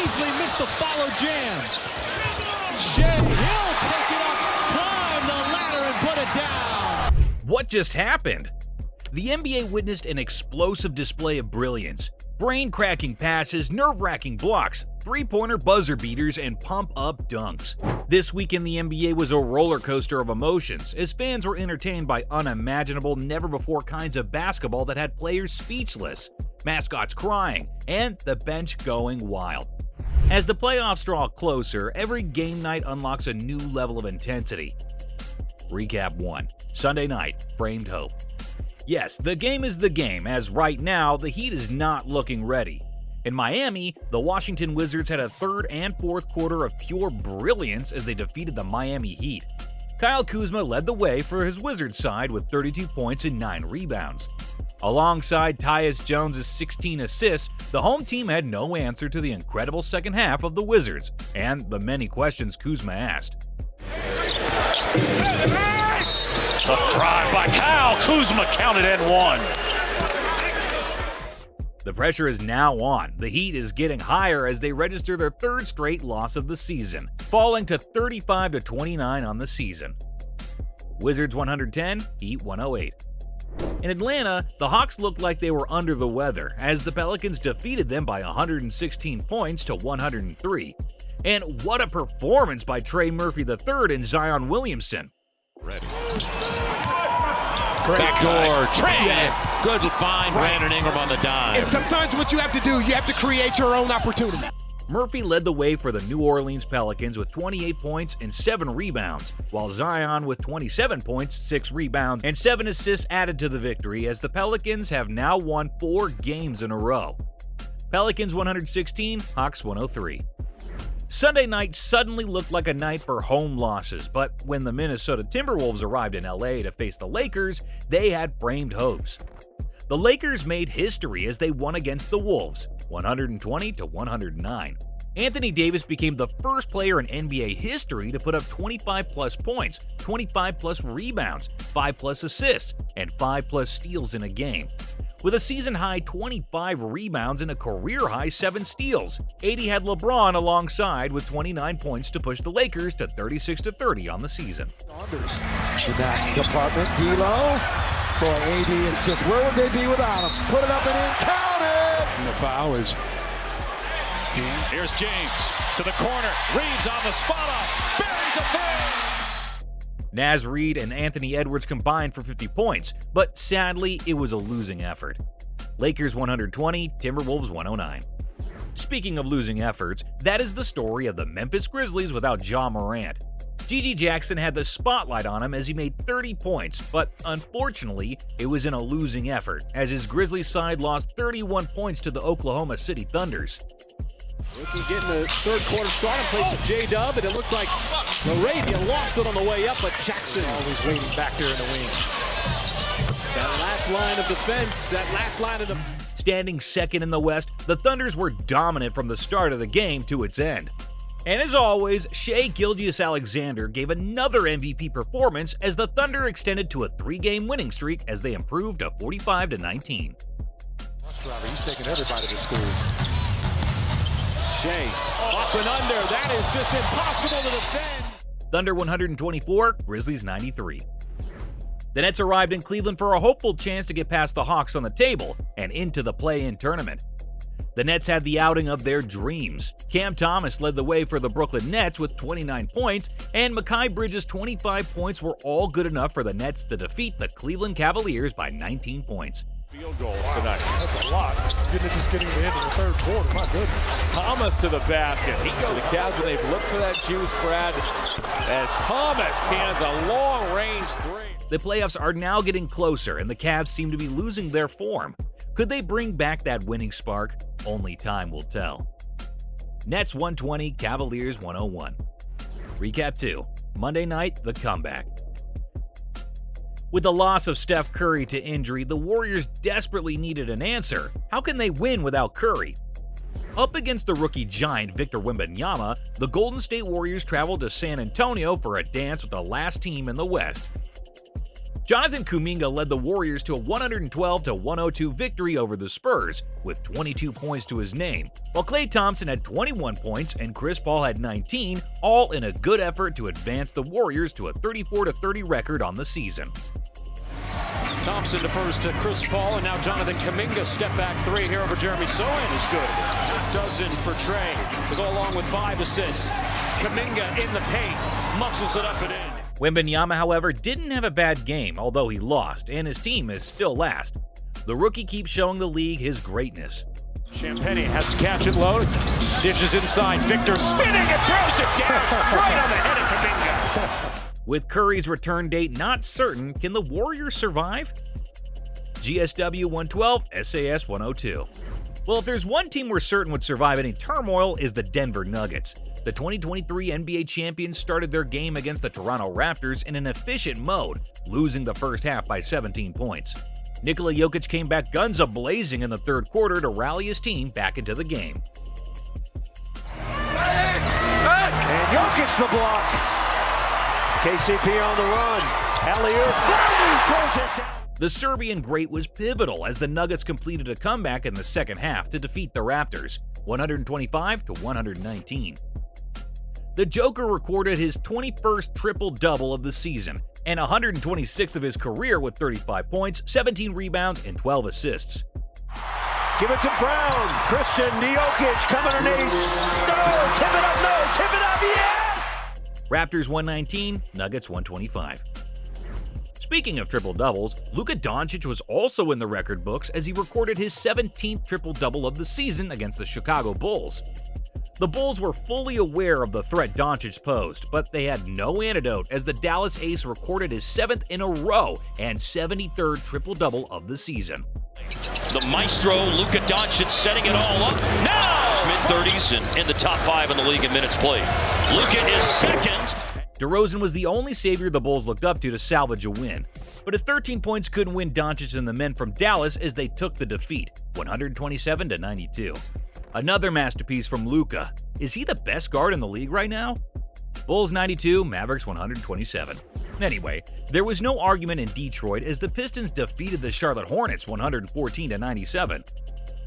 Grizzly missed the follow jam. Shea, he'll take it up, climb the ladder and put it down. What just happened? The NBA witnessed an explosive display of brilliance. Brain-cracking passes, nerve-wracking blocks, three-pointer buzzer beaters, and pump-up dunks. This week in the NBA was a roller coaster of emotions, as fans were entertained by unimaginable, never-before kinds of basketball that had players speechless, mascots crying, and the bench going wild. As the playoffs draw closer, every game night unlocks a new level of intensity. Recap 1. Sunday night, framed hope. Yes, the game is the game, as right now, the Heat is not looking ready. In Miami, the Washington Wizards had a third and fourth quarter of pure brilliance as they defeated the Miami Heat. Kyle Kuzma led the way for his Wizards side with 32 points and 9 rebounds. Alongside Tyus Jones' 16 assists, the home team had no answer to the incredible second half of the Wizards and the many questions Kuzma asked. It's a drive by Kyle Kuzma, counted and one. The pressure is now on. The Heat is getting higher as they register their third straight loss of the season, falling to 35-29 on the season. Wizards 110, Heat 108. In Atlanta, the Hawks looked like they were under the weather as the Pelicans defeated them by 116 points to 103. And what a performance by Trey Murphy III and Zion Williamson. Ready. Backdoor, Trey. Yes. Good find, Brandon Ingram on the dime. And sometimes what you have to do, you have to create your own opportunity. Murphy led the way for the New Orleans Pelicans with 28 points and 7 rebounds, while Zion with 27 points, 6 rebounds, and 7 assists added to the victory as the Pelicans have now won 4 games in a row. Pelicans 116, Hawks 103. Sunday night suddenly looked like a night for home losses, but when the Minnesota Timberwolves arrived in LA to face the Lakers, they had framed hopes. The Lakers made history as they won against the Wolves, 120-109. Anthony Davis became the first player in NBA history to put up 25-plus points, 25-plus rebounds, 5-plus assists, and 5-plus steals in a game. With a season-high 25 rebounds and a career-high 7 steals, 80 had LeBron alongside with 29 points to push the Lakers to 36-30 on the season. Saunders in that department, D'Lo. Boy, AD is just, where would they be without him? Put it up and in, count it! And the foul is... Here's James to the corner. Reeves on the spot up. Buries a three. Naz Reid and Anthony Edwards combined for 50 points, but sadly, it was a losing effort. Lakers 120, Timberwolves 109. Speaking of losing efforts, that is the story of the Memphis Grizzlies without Ja Morant. Gigi Jackson had the spotlight on him as he made 30 points, but unfortunately, it was in a losing effort as his Grizzlies side lost 31 points to the Oklahoma City Thunders. Rookie getting the third quarter start in place of J-Dub, and it looked like Arabia lost it on the way up, but Jackson always waiting back there in the wing. That last line of defense, Standing second in the West, the Thunders were dominant from the start of the game to its end. And as always, Shai Gilgeous-Alexander gave another MVP performance as the Thunder extended to a 3-game winning streak as they improved to 45-19. He's taking everybody to school. Shea up and under. That is just impossible to defend. Thunder 124, Grizzlies 93. The Nets arrived in Cleveland for a hopeful chance to get past the Hawks on the table and into the play-in tournament. The Nets had the outing of their dreams. Cam Thomas led the way for the Brooklyn Nets with 29 points, and Mikal Bridges' 25 points were all good enough for the Nets to defeat the Cleveland Cavaliers by 19 points. Field goals tonight. That's a lot. Just getting to the end of the third quarter. My goodness. Thomas to the basket. He goes. The Cavs, and they've looked for that juice, Brad, as Thomas cans a long-range three. The playoffs are now getting closer, and the Cavs seem to be losing their form. Could they bring back that winning spark? Only time will tell. Nets 120, Cavaliers 101. Recap 2. Monday night, the comeback. With the loss of Steph Curry to injury, the Warriors desperately needed an answer. How can they win without Curry? Up against the rookie giant Victor Wembanyama, the Golden State Warriors traveled to San Antonio for a dance with the last team in the West. Jonathan Kuminga led the Warriors to a 112-102 victory over the Spurs, with 22 points to his name, while Klay Thompson had 21 points and Chris Paul had 19, all in a good effort to advance the Warriors to a 34-30 record on the season. Thompson defers to Chris Paul, and now Jonathan Kuminga step back three here over Jeremy Sohan is good. Dozen for Trey to go along with 5 assists. Kuminga in the paint, muscles it up and in. Wembanyama, however, didn't have a bad game, although he lost, and his team is still last. The rookie keeps showing the league his greatness. Champagnie has to catch it low, dishes inside, Victor spinning and throws it down right on the head of Kuminga. With Curry's return date not certain, can the Warriors survive? GSW 112, SAS 102. Well, if there's one team we're certain would survive any turmoil, is the Denver Nuggets. The 2023 NBA champions started their game against the Toronto Raptors in an efficient mode, losing the first half by 17 points. Nikola Jokic came back guns a-blazing in the third quarter to rally his team back into the game. And Jokic the block. KCP on the run. Alley-oop. Throws it down. The Serbian great was pivotal as the Nuggets completed a comeback in the second half to defeat the Raptors, 125-119. The Joker recorded his 21st triple-double of the season and 126th of his career with 35 points, 17 rebounds, and 12 assists. Give it to Brown. Christian Jokic coming underneath. No, tip it up, yeah! Raptors 119, Nuggets 125. Speaking of triple-doubles, Luka Doncic was also in the record books as he recorded his 17th triple-double of the season against the Chicago Bulls. The Bulls were fully aware of the threat Doncic posed, but they had no antidote as the Dallas Ace recorded his 7th in a row and 73rd triple-double of the season. The maestro, Luka Doncic, setting it all up. Now, mid-30s and in the top 5 in the league in minutes played. Luka is second. DeRozan was the only savior the Bulls looked up to salvage a win, but his 13 points couldn't win Doncic and the men from Dallas as they took the defeat, 127-92. Another masterpiece from Luka. Is he the best guard in the league right now? Bulls 92, Mavericks 127. Anyway, there was no argument in Detroit as the Pistons defeated the Charlotte Hornets 114-97.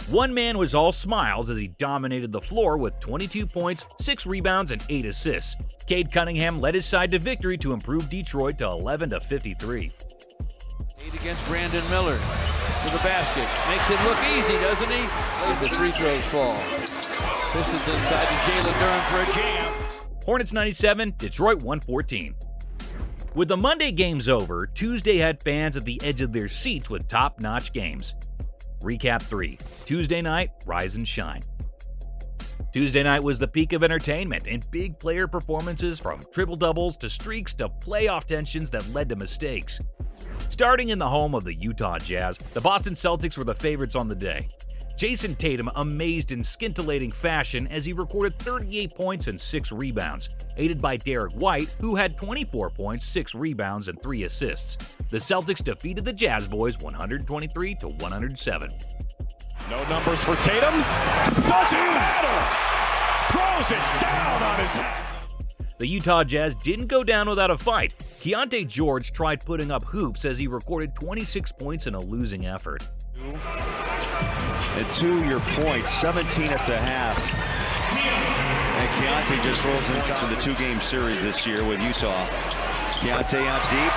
One man was all smiles as he dominated the floor with 22 points, 6 rebounds, and 8 assists. Cade Cunningham led his side to victory to improve Detroit to 11-53. Against Brandon Miller to the basket. Makes it look easy, doesn't he? As the free throws fall. Pistons inside to Jalen Durham for a jam. Hornets 97, Detroit 114. With the Monday games over, Tuesday had fans at the edge of their seats with top-notch games. Recap 3. Tuesday night, rise and shine. Tuesday night was the peak of entertainment and big player performances from triple-doubles to streaks to playoff tensions that led to mistakes. Starting in the home of the Utah Jazz, the Boston Celtics were the favorites on the day. Jason Tatum amazed in scintillating fashion as he recorded 38 points and 6 rebounds, aided by Derek White, who had 24 points, 6 rebounds, and 3 assists. The Celtics defeated the Jazz Boys 123-107. No numbers for Tatum. Doesn't matter. Throws it down on his head. The Utah Jazz didn't go down without a fight. Keontae George tried putting up hoops as he recorded 26 points in a losing effort. And to your point, 17 at the half. And Keontae just rolls into the 2-game series this year with Utah. Keontae out deep.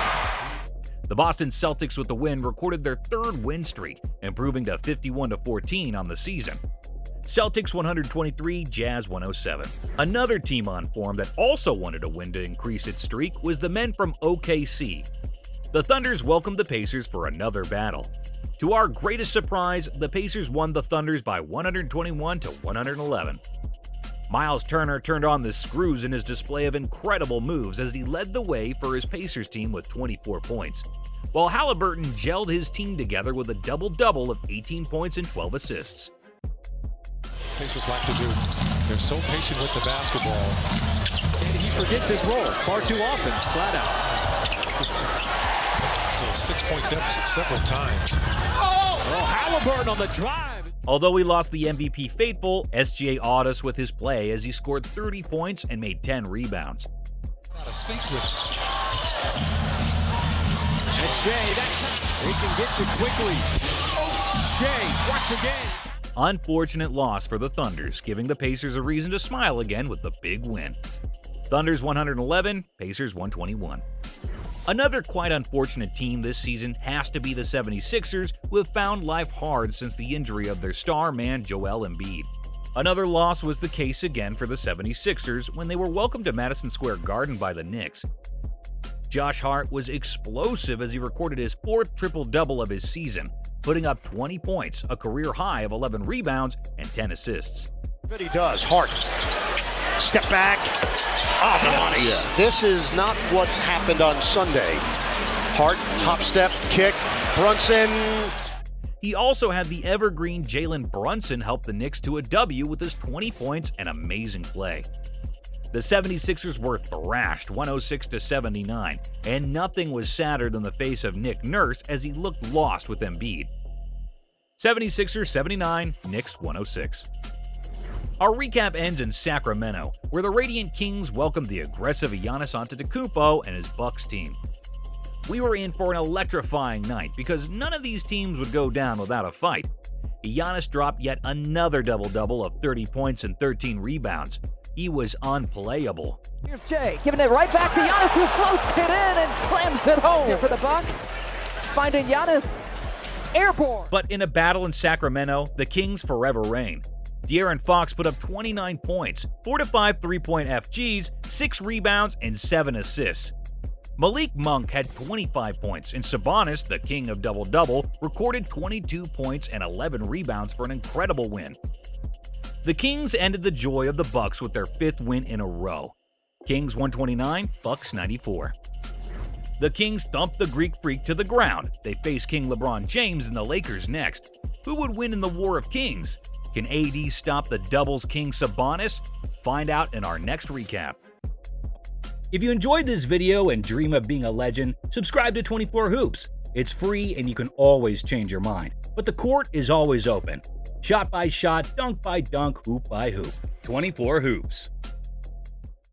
The Boston Celtics with the win recorded their 3rd win streak, improving to 51-14 on the season. Celtics 123, Jazz 107. Another team on form that also wanted a win to increase its streak was the men from OKC. The Thunders welcomed the Pacers for another battle. To our greatest surprise, the Pacers won the Thunders by 121-111. Miles Turner turned on the screws in his display of incredible moves as he led the way for his Pacers team with 24 points, while Halliburton gelled his team together with a double-double of 18 points and 12 assists. Pacers like to do. They're so patient with the basketball. And he forgets his role far too often, flat out. So a 6-point deficit several times. Oh, Halliburton on the drive. Although he lost the MVP faithful, SGA awed us with his play as he scored 30 points and made 10 rebounds. Out of sync with And Shea, that time, it can get you quickly. Shea, once again. Unfortunate loss for the Thunders, giving the Pacers a reason to smile again with the big win. Thunders 111, Pacers 121. Another quite unfortunate team this season has to be the 76ers, who have found life hard since the injury of their star man Joel Embiid. Another loss was the case again for the 76ers when they were welcomed to Madison Square Garden by the Knicks. Josh Hart was explosive as he recorded his 4th triple-double of his season, putting up 20 points, a career high of 11 rebounds, and 10 assists. But he does. Hart. Step back. Oh, the money. This is not what happened on Sunday. Hart, hop step, kick, Brunson. He also had the evergreen Jalen Brunson help the Knicks to a W with his 20 points and amazing play. The 76ers were thrashed 106-79, and nothing was sadder than the face of Nick Nurse as he looked lost with Embiid. 76ers 79, Knicks 106. Our recap ends in Sacramento, where the Radiant Kings welcomed the aggressive Giannis Antetokounmpo and his Bucks team. We were in for an electrifying night because none of these teams would go down without a fight. Giannis dropped yet another double-double of 30 points and 13 rebounds. He was unplayable. Here's Jay, giving it right back to Giannis, who floats it in and slams it home. Here for the Bucks, finding Giannis airborne. But in a battle in Sacramento, the Kings forever reign. De'Aaron Fox put up 29 points, 4 to 5 3-point FGs, 6 rebounds, and 7 assists. Malik Monk had 25 points, and Sabonis, the king of double-double, recorded 22 points and 11 rebounds for an incredible win. The Kings ended the joy of the Bucks with their 5th win in a row. Kings 129, Bucks 94. The Kings thumped the Greek Freak to the ground. They face King LeBron James and the Lakers next. Who would win in the War of Kings? Can AD stop the doubles king Sabonis? Find out in our next recap. If you enjoyed this video and dream of being a legend, subscribe to 24 Hoops. It's free and you can always change your mind. But the court is always open. Shot by shot, dunk by dunk, hoop by hoop. 24 Hoops.